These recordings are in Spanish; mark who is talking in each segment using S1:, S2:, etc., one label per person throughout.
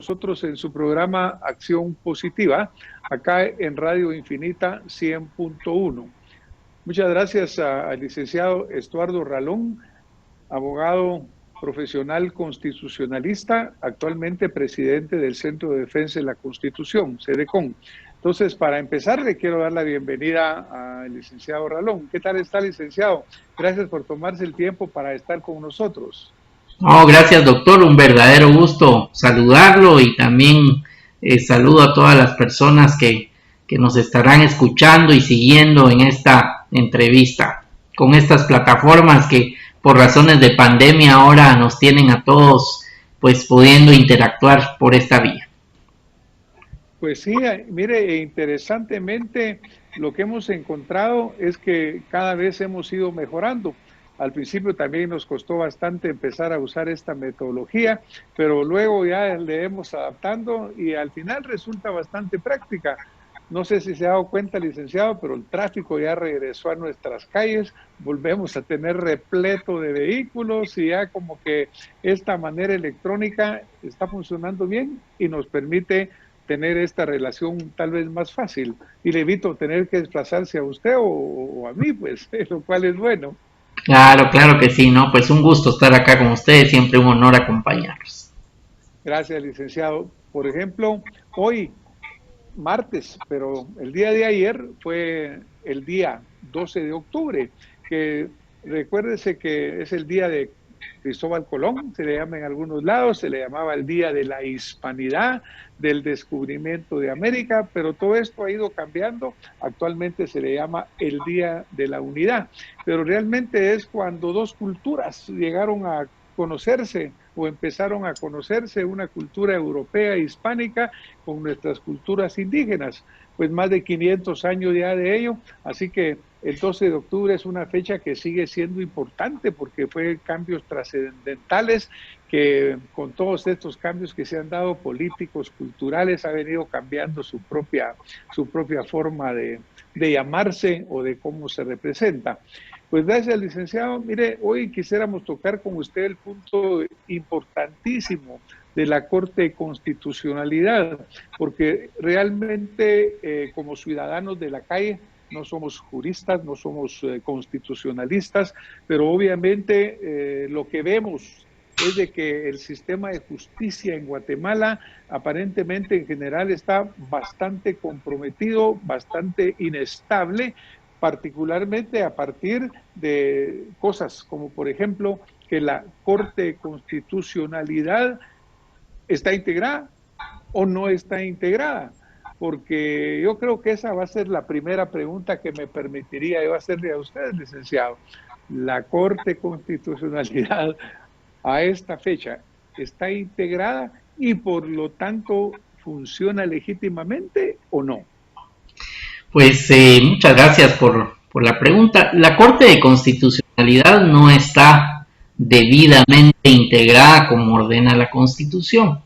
S1: nosotros en su programa Acción Positiva, acá en Radio Infinita 100.1. Muchas gracias al licenciado Estuardo Ralón, abogado profesional constitucionalista, actualmente presidente del Centro de Defensa de la Constitución, CEDECON. Entonces, para empezar, le quiero dar la bienvenida al licenciado Ralón. ¿Qué tal está, licenciado? Gracias por tomarse el tiempo para estar con nosotros.
S2: Oh, gracias, doctor. Un verdadero gusto saludarlo y también saludo a todas las personas que nos estarán escuchando y siguiendo en esta entrevista con estas plataformas que por razones de pandemia ahora nos tienen a todos pues pudiendo interactuar por esta vía.
S1: Pues sí, mire, interesantemente lo que hemos encontrado es que cada vez hemos ido mejorando. Al principio también nos costó bastante empezar a usar esta metodología, pero luego ya le hemos adaptando y al final resulta bastante práctica. No sé si se ha dado cuenta, licenciado, pero el tráfico ya regresó a nuestras calles, volvemos a tener repleto de vehículos y ya como que esta manera electrónica está funcionando bien y nos permite tener esta relación tal vez más fácil. Y le evito tener que desplazarse a usted o a mí, pues, lo cual es bueno.
S2: Claro que sí, ¿no? Pues un gusto estar acá con ustedes, siempre un honor acompañarlos.
S1: Gracias, licenciado. Por ejemplo, hoy, martes, pero el día de ayer fue el día 12 de octubre, que recuérdese que es el día de Cristóbal Colón, se le llama en algunos lados, se le llamaba el Día de la Hispanidad, del descubrimiento de América, pero todo esto ha ido cambiando, actualmente se le llama el Día de la Unidad, pero realmente es cuando dos culturas llegaron a conocerse o empezaron a conocerse, una cultura europea hispánica con nuestras culturas indígenas, pues más de 500 años ya de ello, así que el 12 de octubre es una fecha que sigue siendo importante porque fue cambios trascendentales que con todos estos cambios que se han dado políticos, culturales, ha venido cambiando su propia forma de llamarse o de cómo se representa. Pues gracias, licenciado. Mire, hoy quisiéramos tocar con usted el punto importantísimo de la Corte de Constitucionalidad, porque realmente como ciudadanos de la calle no somos juristas, no somos constitucionalistas, pero obviamente lo que vemos es de que el sistema de justicia en Guatemala aparentemente en general está bastante comprometido, bastante inestable, particularmente a partir de cosas como por ejemplo que la Corte de Constitucionalidad está integrada o no está integrada, porque yo creo que esa va a ser la primera pregunta que me permitiría yo hacerle a usted, licenciado. La Corte de Constitucionalidad a esta fecha está integrada y por lo tanto funciona legítimamente o no.
S2: Pues muchas gracias por la pregunta. La Corte de Constitucionalidad no está debidamente integrada como ordena la Constitución.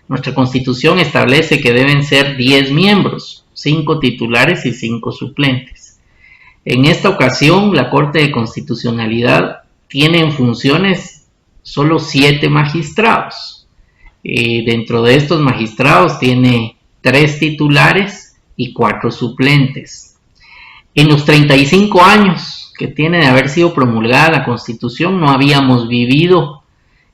S2: Nuestra Constitución establece que deben ser 10 miembros, 5 titulares y 5 suplentes. En esta ocasión, la Corte de Constitucionalidad tiene en funciones solo 7 magistrados. Dentro de estos magistrados tiene 3 titulares y 4 suplentes. En los 35 años que tiene de haber sido promulgada la Constitución, no habíamos vivido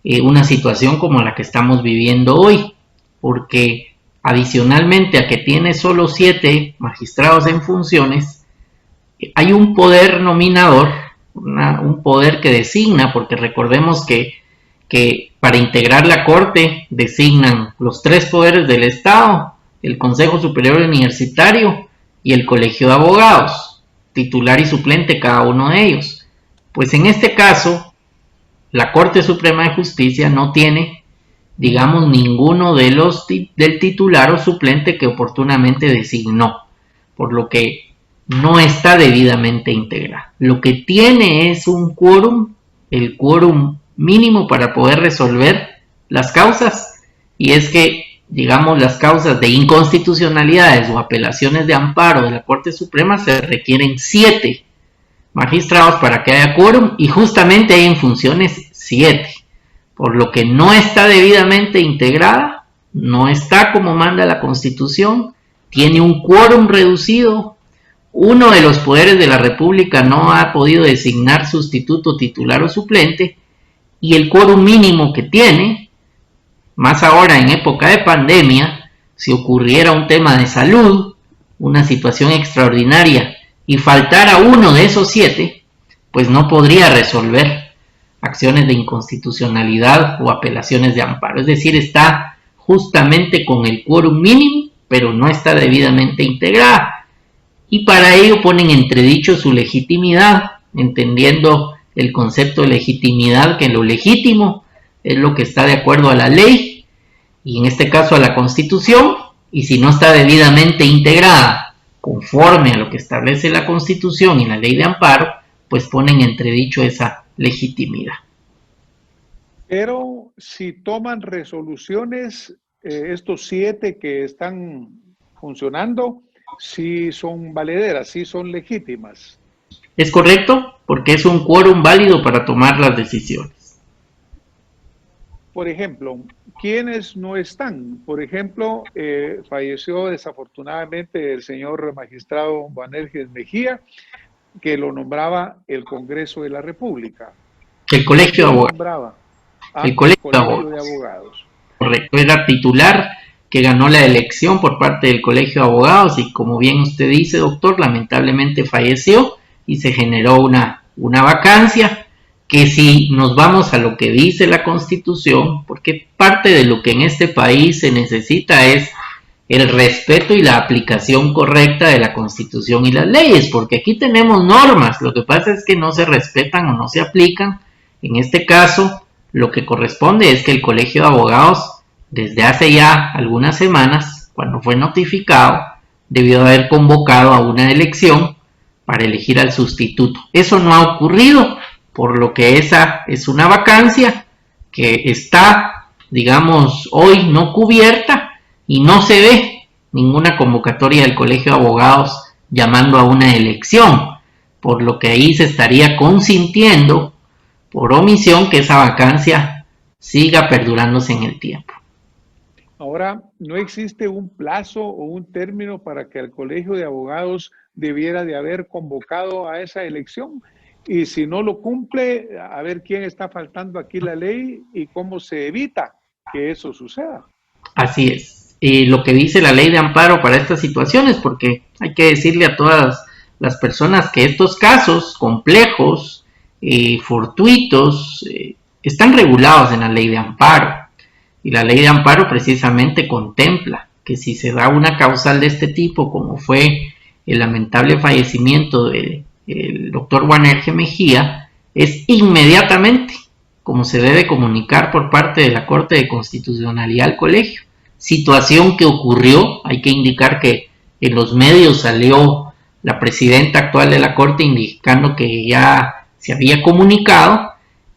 S2: una situación como la que estamos viviendo hoy, porque adicionalmente a que tiene solo 7 magistrados en funciones, hay un poder nominador, un poder que designa, porque recordemos que para integrar la Corte designan los 3 poderes del Estado, el Consejo Superior Universitario y el Colegio de Abogados, titular y suplente cada uno de ellos. Pues en este caso, la Corte Suprema de Justicia no tiene, digamos, ninguno de los del titular o suplente que oportunamente designó, por lo que no está debidamente integrada. Lo que tiene es un quórum, el quórum mínimo para poder resolver las causas, y es que, digamos, las causas de inconstitucionalidades o apelaciones de amparo de la Corte Suprema se requieren 7 magistrados para que haya quórum, y justamente hay en funciones 7, por lo que no está debidamente integrada no está como manda la Constitución, tiene un quórum reducido, uno de los poderes de la República no ha podido designar sustituto, titular o suplente, y el quórum mínimo que tiene, más ahora en época de pandemia, si ocurriera un tema de salud, una situación extraordinaria, y faltara uno de esos 7, pues no podría resolver acciones de inconstitucionalidad o apelaciones de amparo. Es decir, está justamente con el quórum mínimo, pero no está debidamente integrada. Y para ello ponen entredicho su legitimidad, entendiendo el concepto de legitimidad, que lo legítimo es lo que está de acuerdo a la ley, y en este caso a la Constitución, y si no está debidamente integrada conforme a lo que establece la Constitución y la ley de amparo, pues ponen entredicho esa legitimidad.
S1: Pero si toman resoluciones, estos 7 que están funcionando, sí son valederas, sí son legítimas.
S2: Es correcto, porque es un quórum válido para tomar las decisiones.
S1: Por ejemplo, ¿quiénes no están? Por ejemplo, falleció desafortunadamente el señor magistrado Boanerges Mejía, que lo nombraba el Congreso de la República.
S2: El Colegio de Abogados.
S1: El Colegio de Abogados.
S2: Correcto, era titular que ganó la elección por parte del Colegio de Abogados y, como bien usted dice, doctor, lamentablemente falleció y se generó una vacancia que, si nos vamos a lo que dice la Constitución, porque parte de lo que en este país se necesita es el respeto y la aplicación correcta de la Constitución y las leyes, porque aquí tenemos normas, lo que pasa es que no se respetan o no se aplican. En este caso, lo que corresponde es que el Colegio de Abogados, desde hace ya algunas semanas, cuando fue notificado, debió haber convocado a una elección para elegir al sustituto. Eso no ha ocurrido, por lo que esa es una vacancia que está, digamos, hoy no cubierta, y no se ve ninguna convocatoria del Colegio de Abogados llamando a una elección, por lo que ahí se estaría consintiendo por omisión que esa vacancia siga perdurándose en el tiempo.
S1: Ahora, ¿no existe un plazo o un término para que el Colegio de Abogados debiera de haber convocado a esa elección? Y si no lo cumple, a ver quién está faltando aquí la ley y cómo se evita que eso suceda.
S2: Así es. Lo que dice la ley de amparo para estas situaciones, porque hay que decirle a todas las personas que estos casos complejos, fortuitos, están regulados en la ley de amparo. Y la ley de amparo precisamente contempla que si se da una causal de este tipo, como fue el lamentable fallecimiento del doctor Boanerges Mejía, es inmediatamente como se debe comunicar por parte de la Corte de Constitucionalidad al colegio. Situación que ocurrió, hay que indicar que en los medios salió la presidenta actual de la Corte indicando que ya se había comunicado,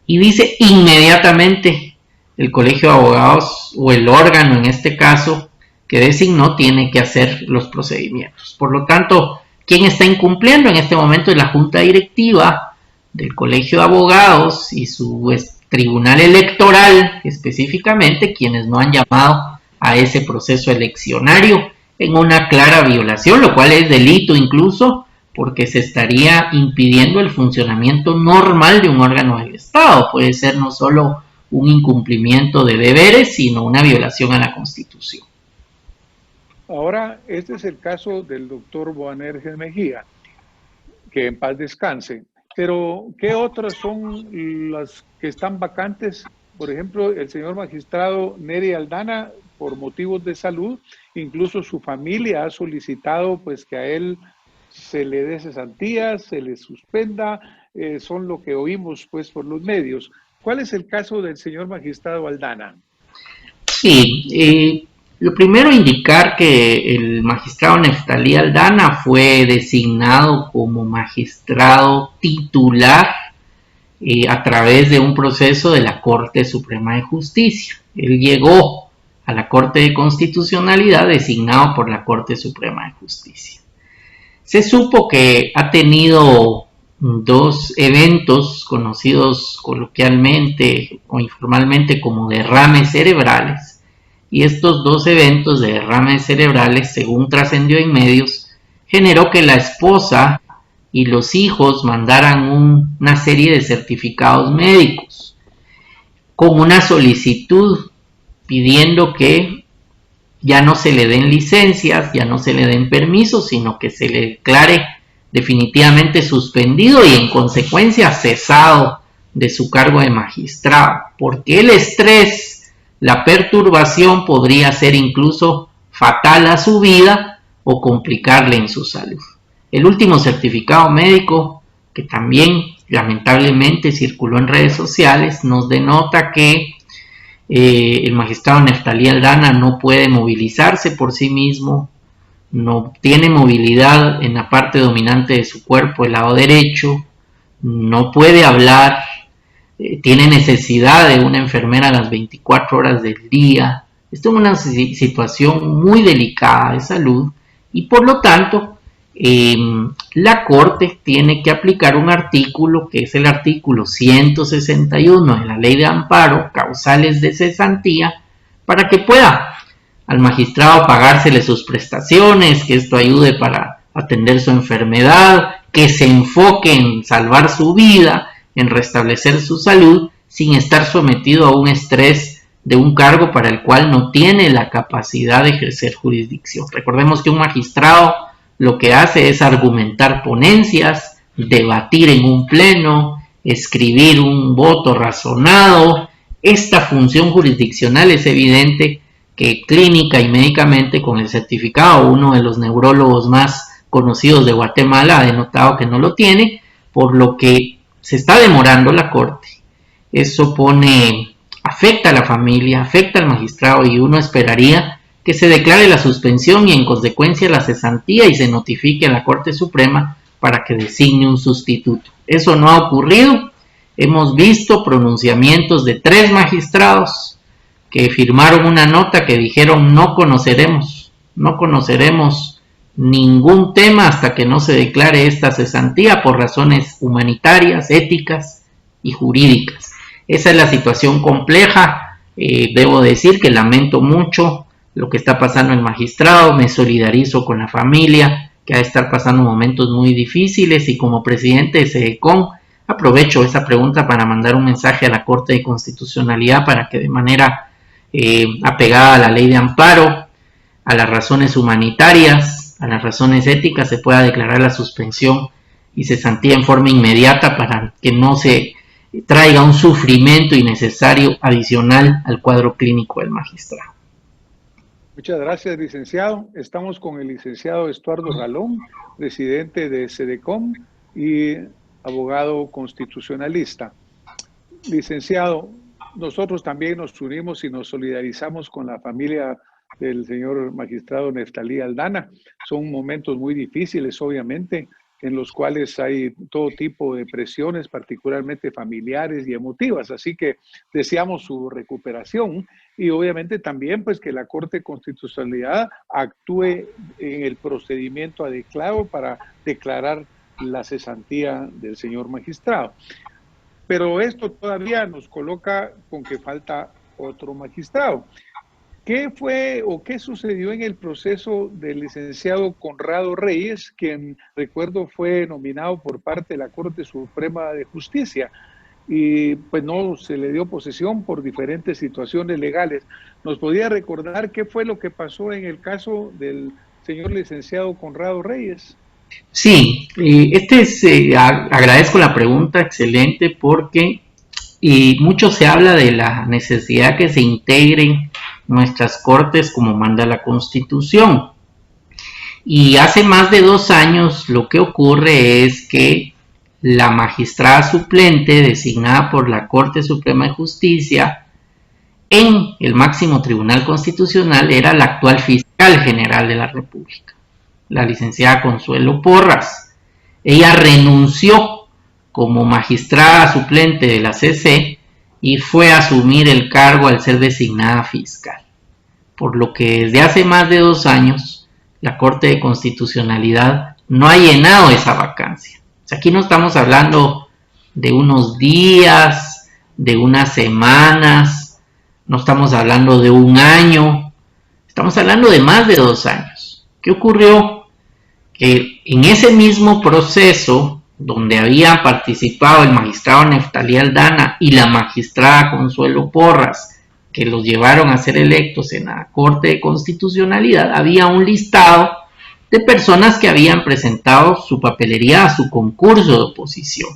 S2: y dice inmediatamente el Colegio de Abogados, o el órgano en este caso que designó, tiene que hacer los procedimientos. Por lo tanto, ¿quién está incumpliendo en este momento? Es la Junta Directiva del Colegio de Abogados y su Tribunal Electoral, específicamente, quienes no han llamado a ese proceso eleccionario en una clara violación, lo cual es delito incluso, porque se estaría impidiendo el funcionamiento normal de un órgano del Estado. Puede ser no solo un incumplimiento de deberes, sino una violación a la Constitución.
S1: Ahora, este es el caso del doctor Boanerges Mejía, que en paz descanse. Pero, ¿qué otras son las que están vacantes? Por ejemplo, el señor magistrado Neri Aldana, por motivos de salud, incluso su familia ha solicitado pues que a él se le dé cesantías, se le suspenda, son lo que oímos pues por los medios. ¿Cuál es el caso del señor magistrado Aldana?
S2: Sí, lo primero, indicar que el magistrado Neftalí Aldana fue designado como magistrado titular a través de un proceso de la Corte Suprema de Justicia. Él llegó a la Corte de Constitucionalidad designado por la Corte Suprema de Justicia. Se supo que ha tenido 2 eventos conocidos coloquialmente o informalmente como derrames cerebrales, y estos dos eventos de derrames cerebrales, según trascendió en medios, generó que la esposa y los hijos mandaran una serie de certificados médicos con una solicitud pidiendo que ya no se le den licencias, ya no se le den permisos, sino que se le declare definitivamente suspendido y en consecuencia cesado de su cargo de magistrado, porque el estrés, la perturbación podría ser incluso fatal a su vida o complicarle en su salud. El último certificado médico, que también lamentablemente circuló en redes sociales, nos denota que el magistrado Neftalí Aldana no puede movilizarse por sí mismo, no tiene movilidad en la parte dominante de su cuerpo, el lado derecho, no puede hablar, tiene necesidad de una enfermera a las 24 horas del día. Esto es una situación muy delicada de salud y por lo tanto la Corte tiene que aplicar un artículo que es el artículo 161 de la Ley de Amparo, causales de cesantía, para que pueda al magistrado pagársele sus prestaciones, que esto ayude para atender su enfermedad, que se enfoque en salvar su vida, en restablecer su salud, sin estar sometido a un estrés de un cargo para el cual no tiene la capacidad de ejercer jurisdicción. Recordemos que un magistrado lo que hace es argumentar ponencias, debatir en un pleno, escribir un voto razonado. Esta función jurisdiccional es evidente que clínica y médicamente con el certificado, uno de los neurólogos más conocidos de Guatemala ha denotado que no lo tiene, por lo que se está demorando la Corte. Eso afecta a la familia, afecta al magistrado y uno esperaría que se declare la suspensión y en consecuencia la cesantía y se notifique a la Corte Suprema para que designe un sustituto. Eso no ha ocurrido. Hemos visto pronunciamientos de 3 magistrados que firmaron una nota que dijeron no conoceremos ningún tema hasta que no se declare esta cesantía por razones humanitarias, éticas y jurídicas. Esa es la situación compleja. Debo decir que lamento mucho lo que está pasando el magistrado, me solidarizo con la familia que ha de estar pasando momentos muy difíciles y como presidente de SEDECON aprovecho esa pregunta para mandar un mensaje a la Corte de Constitucionalidad para que de manera apegada a la ley de amparo, a las razones humanitarias, a las razones éticas se pueda declarar la suspensión y cesantía en forma inmediata para que no se traiga un sufrimiento innecesario adicional al cuadro clínico del magistrado.
S1: Muchas gracias, licenciado. Estamos con el licenciado Estuardo Ralón, presidente de SEDECOM y abogado constitucionalista. Licenciado, nosotros también nos unimos y nos solidarizamos con la familia del señor magistrado Neftalí Aldana. Son momentos muy difíciles, obviamente, en los cuales hay todo tipo de presiones, particularmente familiares y emotivas. Así que deseamos su recuperación y obviamente también pues que la Corte de Constitucionalidad actúe en el procedimiento adecuado para declarar la cesantía del señor magistrado. Pero esto todavía nos coloca con que falta otro magistrado. ¿Qué fue o qué sucedió en el proceso del licenciado Conrado Reyes, quien, recuerdo, fue nominado por parte de la Corte Suprema de Justicia? Y pues no se le dio posesión por diferentes situaciones legales. ¿Nos podría recordar qué fue lo que pasó en el caso del señor licenciado Conrado Reyes?
S2: Sí, agradezco la pregunta, excelente, porque mucho se habla de la necesidad que se integren nuestras cortes como manda la Constitución. Y hace más de 2 años lo que ocurre es que la magistrada suplente designada por la Corte Suprema de Justicia en el máximo tribunal constitucional era la actual fiscal general de la República, la licenciada Consuelo Porras. Ella renunció como magistrada suplente de la CC y fue a asumir el cargo al ser designada fiscal, por lo que desde hace más de 2 años la Corte de Constitucionalidad no ha llenado esa vacancia. O sea, aquí no estamos hablando de unos días, de unas semanas, no estamos hablando de un año, estamos hablando de más de 2 años. ¿Qué ocurrió? Que en ese mismo proceso, donde había participado el magistrado Neftalí Aldana y la magistrada Consuelo Porras, que los llevaron a ser electos en la Corte de Constitucionalidad, había un listado de personas que habían presentado su papelería a su concurso de oposición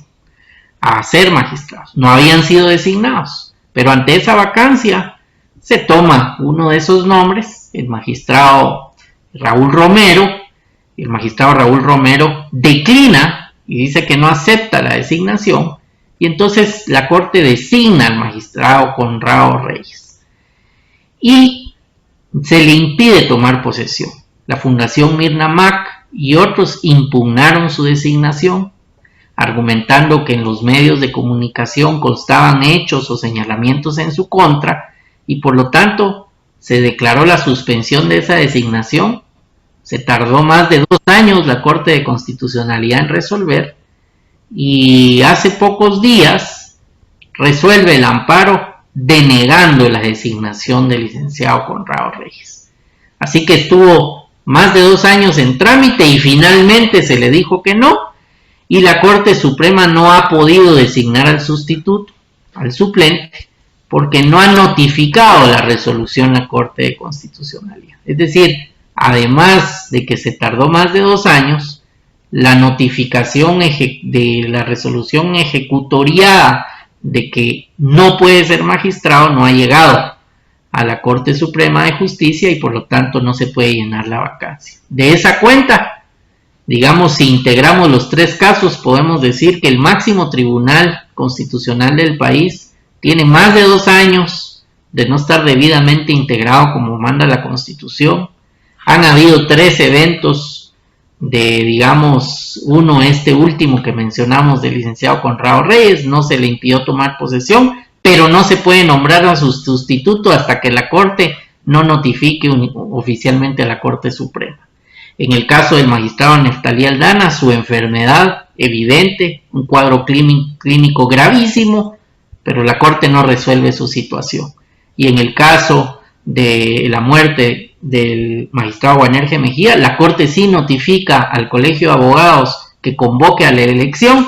S2: a ser magistrados. No habían sido designados, pero ante esa vacancia se toma uno de esos nombres, el magistrado Raúl Romero. El magistrado Raúl Romero declina y dice que no acepta la designación, y entonces la Corte designa al magistrado Conrado Reyes y se le impide tomar posesión. La Fundación Mirna Mac y otros impugnaron su designación, argumentando que en los medios de comunicación constaban hechos o señalamientos en su contra, y por lo tanto se declaró la suspensión de esa designación. Se tardó más de 2 años la Corte de Constitucionalidad en resolver, y hace pocos días resuelve el amparo denegando la designación del licenciado Conrado Reyes. Así que estuvo más de 2 años en trámite y finalmente se le dijo que no, y la Corte Suprema no ha podido designar al sustituto, al suplente, porque no ha notificado la resolución la Corte de Constitucionalidad. Es decir, además de que se tardó más de 2 años, la notificación de la resolución ejecutoriada de que no puede ser magistrado no ha llegado a la Corte Suprema de Justicia, y por lo tanto no se puede llenar la vacancia. De esa cuenta, digamos, si integramos los 3 casos, podemos decir que el máximo tribunal constitucional del país tiene más de 2 años de no estar debidamente integrado como manda la Constitución. Han habido 3 eventos digamos, uno, este último que mencionamos del licenciado Conrado Reyes, no se le impidió tomar posesión, pero no se puede nombrar a su sustituto hasta que la Corte no notifique oficialmente a la Corte Suprema. En el caso del magistrado Neftalí Aldana, su enfermedad evidente, un cuadro clínico gravísimo, pero la Corte no resuelve su situación. Y en el caso de la muerte del magistrado Guanerge Mejía, la Corte sí notifica al Colegio de Abogados que convoque a la elección,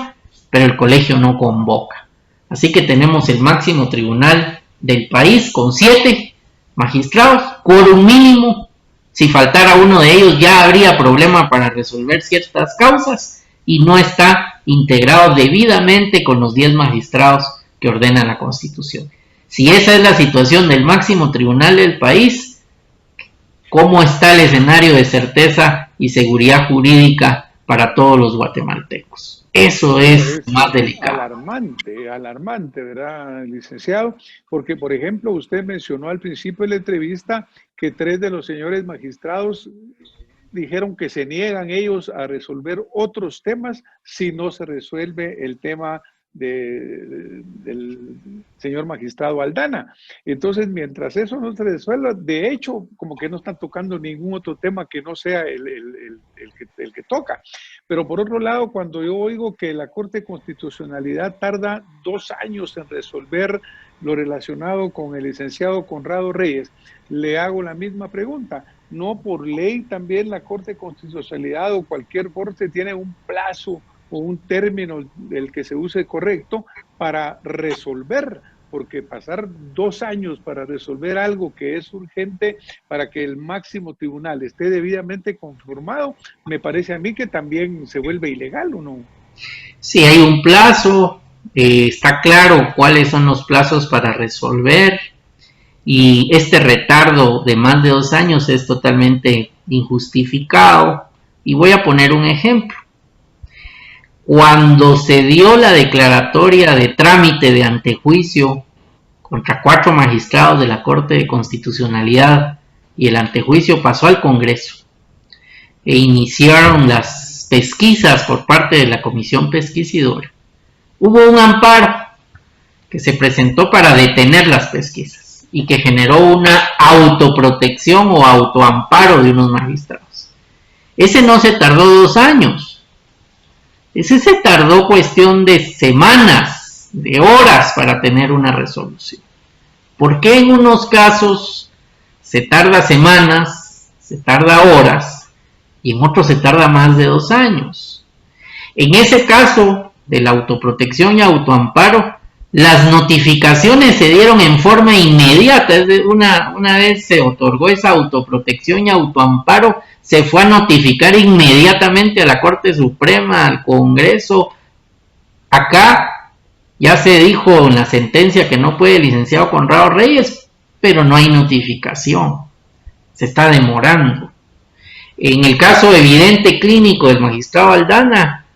S2: pero el colegio no convoca. Así que tenemos el máximo tribunal del país con 7 magistrados, quórum mínimo. Si faltara uno de ellos ya habría problema para resolver ciertas causas, y no está integrado debidamente con los 10 magistrados que ordena la Constitución. Si esa es la situación del máximo tribunal del país, ¿cómo está el escenario de certeza y seguridad jurídica para todos los guatemaltecos? Eso es más delicado.
S1: Alarmante, ¿verdad, licenciado? Porque, por ejemplo, usted mencionó al principio de la entrevista que 3 de los señores magistrados dijeron que se niegan ellos a resolver otros temas si no se resuelve el tema del señor magistrado Aldana. Entonces, mientras eso no se resuelva, de hecho, como que no están tocando ningún otro tema que no sea el que toca. Pero por otro lado, cuando yo oigo que la Corte de Constitucionalidad tarda 2 años en resolver lo relacionado con el licenciado Conrado Reyes, le hago la misma pregunta. ¿No por ley también la Corte de Constitucionalidad o cualquier corte tiene un plazo o un término del que se use correcto para resolver? Porque pasar 2 años para resolver algo que es urgente para que el máximo tribunal esté debidamente conformado, me parece a mí que también se vuelve ilegal, ¿o no?
S2: Sí, hay un plazo, está claro cuáles son los plazos para resolver, y este retardo de más de 2 años es totalmente injustificado. Y voy a poner un ejemplo. Cuando se dio la declaratoria de trámite de antejuicio contra 4 magistrados de la Corte de Constitucionalidad y el antejuicio pasó al Congreso e iniciaron las pesquisas por parte de la Comisión Pesquisidora, hubo un amparo que se presentó para detener las pesquisas y que generó una autoprotección o autoamparo de unos magistrados. Ese no se tardó 2 años. Ese se tardó cuestión de semanas, de horas para tener una resolución. ¿Por qué en unos casos se tarda semanas, se tarda horas, y en otros se tarda más de 2 años? En ese caso de la autoprotección y autoamparo, las notificaciones se dieron en forma inmediata. Una vez se otorgó esa autoprotección y autoamparo, se fue a notificar inmediatamente a la Corte Suprema, al Congreso. Acá ya se dijo en la sentencia que no puede el licenciado Conrado Reyes, pero no hay notificación, se está demorando. En el caso evidente clínico del magistrado Aldana,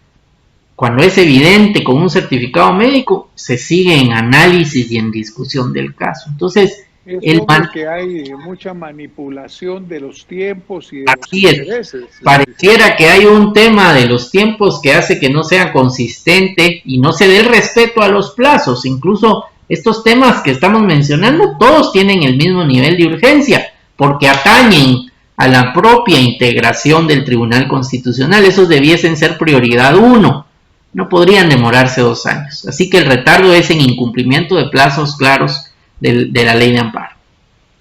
S2: cuando es evidente con un certificado médico, se sigue en análisis y en discusión del caso. Entonces,
S1: es porque hay mucha manipulación de los tiempos y de los intereses.
S2: Pareciera que hay un tema de los tiempos que hace que no sea consistente y no se dé el respeto a los plazos. Incluso estos temas que estamos mencionando, todos tienen el mismo nivel de urgencia, porque atañen a la propia integración del Tribunal Constitucional. Esos debiesen ser prioridad 1. No podrían demorarse 2 años. Así que el retardo es en incumplimiento de plazos claros de la ley de amparo.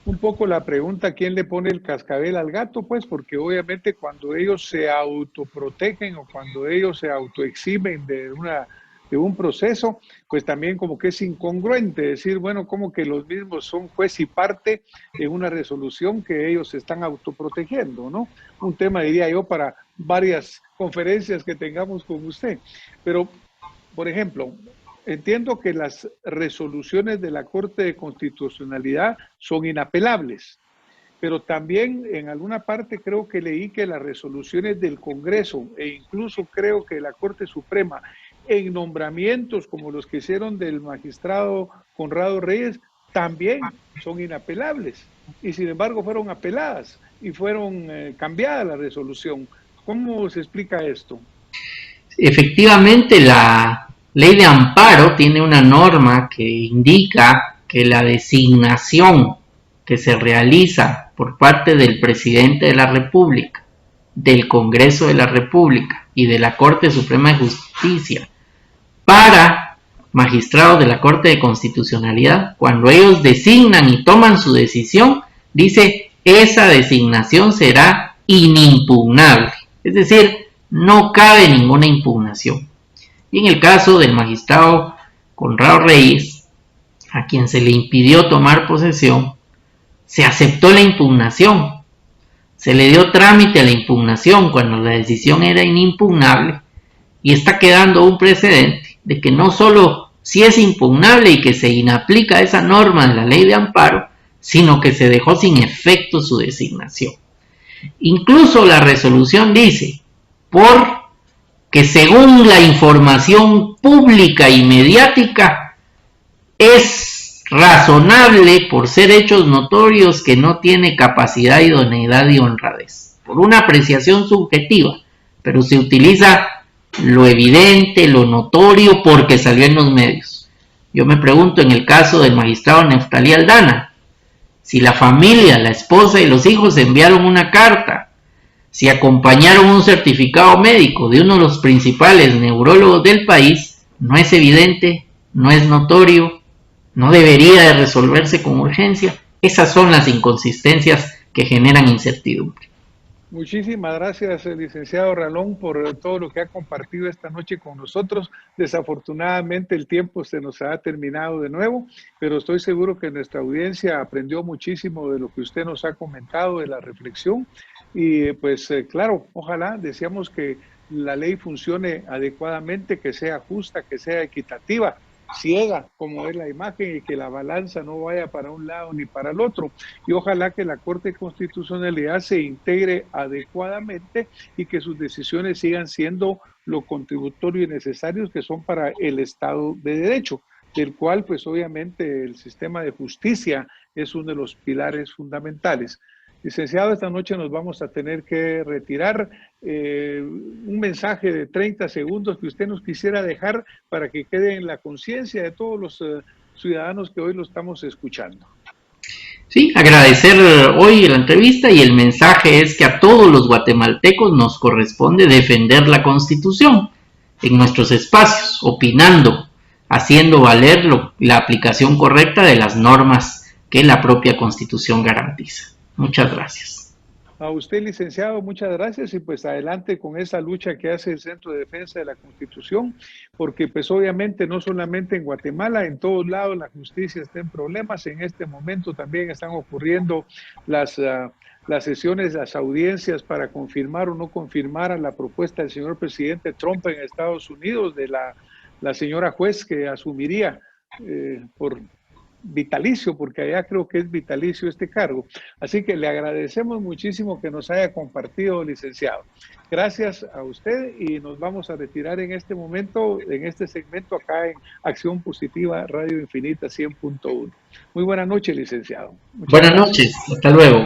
S1: Un poco la pregunta, ¿quién le pone el cascabel al gato? Pues porque obviamente cuando ellos se autoprotegen o cuando ellos se autoeximen de un proceso, pues también como que es incongruente decir, bueno, como que los mismos son juez y parte en una resolución que ellos se están autoprotegiendo, ¿no? Un tema, diría yo, para varias conferencias que tengamos con usted. Pero, por ejemplo, entiendo que las resoluciones de la Corte de Constitucionalidad son inapelables, pero también en alguna parte creo que leí que las resoluciones del Congreso e incluso creo que la Corte Suprema en nombramientos como los que hicieron del magistrado Conrado Reyes también son inapelables y sin embargo fueron apeladas y fueron cambiadas la resolución. ¿Cómo se explica esto?
S2: Efectivamente, la ley de amparo tiene una norma que indica que la designación que se realiza por parte del presidente de la República, del Congreso de la República y de la Corte Suprema de Justicia para magistrados de la Corte de Constitucionalidad, cuando ellos designan y toman su decisión, dice esa designación será inimpugnable, es decir, no cabe ninguna impugnación. Y en el caso del magistrado Conrado Reyes, a quien se le impidió tomar posesión, se aceptó la impugnación, se le dio trámite a la impugnación cuando la decisión era inimpugnable y está quedando un precedente de que no solo si es impugnable y que se inaplica esa norma de la ley de amparo, sino que se dejó sin efecto su designación. Incluso la resolución dice, porque según la información pública y mediática, es razonable por ser hechos notorios que no tiene capacidad, idoneidad y honradez, por una apreciación subjetiva, pero se utiliza lo evidente, lo notorio, porque salió en los medios. Yo me pregunto en el caso del magistrado Neftalí Aldana, si la familia, la esposa y los hijos enviaron una carta, si acompañaron un certificado médico de uno de los principales neurólogos del país, no es evidente, no es notorio, no debería de resolverse con urgencia. Esas son las inconsistencias que generan incertidumbre.
S1: Muchísimas gracias, licenciado Ralón, por todo lo que ha compartido esta noche con nosotros. Desafortunadamente el tiempo se nos ha terminado de nuevo, pero estoy seguro que nuestra audiencia aprendió muchísimo de lo que usted nos ha comentado, de la reflexión. Y pues claro, ojalá, deseamos que la ley funcione adecuadamente, que sea justa, que sea equitativa, ciega como es la imagen y que la balanza no vaya para un lado ni para el otro, y ojalá que la Corte de Constitucionalidad se integre adecuadamente y que sus decisiones sigan siendo lo contributorio y necesarios que son para el Estado de Derecho, del cual pues obviamente el sistema de justicia es uno de los pilares fundamentales. Licenciado, esta noche nos vamos a tener que retirar. Un mensaje de 30 segundos que usted nos quisiera dejar para que quede en la conciencia de todos los ciudadanos que hoy lo estamos escuchando.
S2: Sí, agradecer hoy la entrevista, y el mensaje es que a todos los guatemaltecos nos corresponde defender la Constitución en nuestros espacios, opinando, haciendo valer la aplicación correcta de las normas que la propia Constitución garantiza. Muchas gracias.
S1: A usted, licenciado, muchas gracias y pues adelante con esa lucha que hace el Centro de Defensa de la Constitución, porque pues obviamente no solamente en Guatemala, en todos lados la justicia está en problemas. En este momento también están ocurriendo las sesiones, las audiencias para confirmar o no confirmar a la propuesta del señor presidente Trump en Estados Unidos, de la señora juez que asumiría por vitalicio, porque allá creo que es vitalicio este cargo. Así que le agradecemos muchísimo que nos haya compartido, licenciado. Gracias a usted y nos vamos a retirar en este momento, en este segmento acá en Acción Positiva Radio Infinita 100.1. Muy buenas noches, licenciado.
S2: Buenas noches, hasta luego.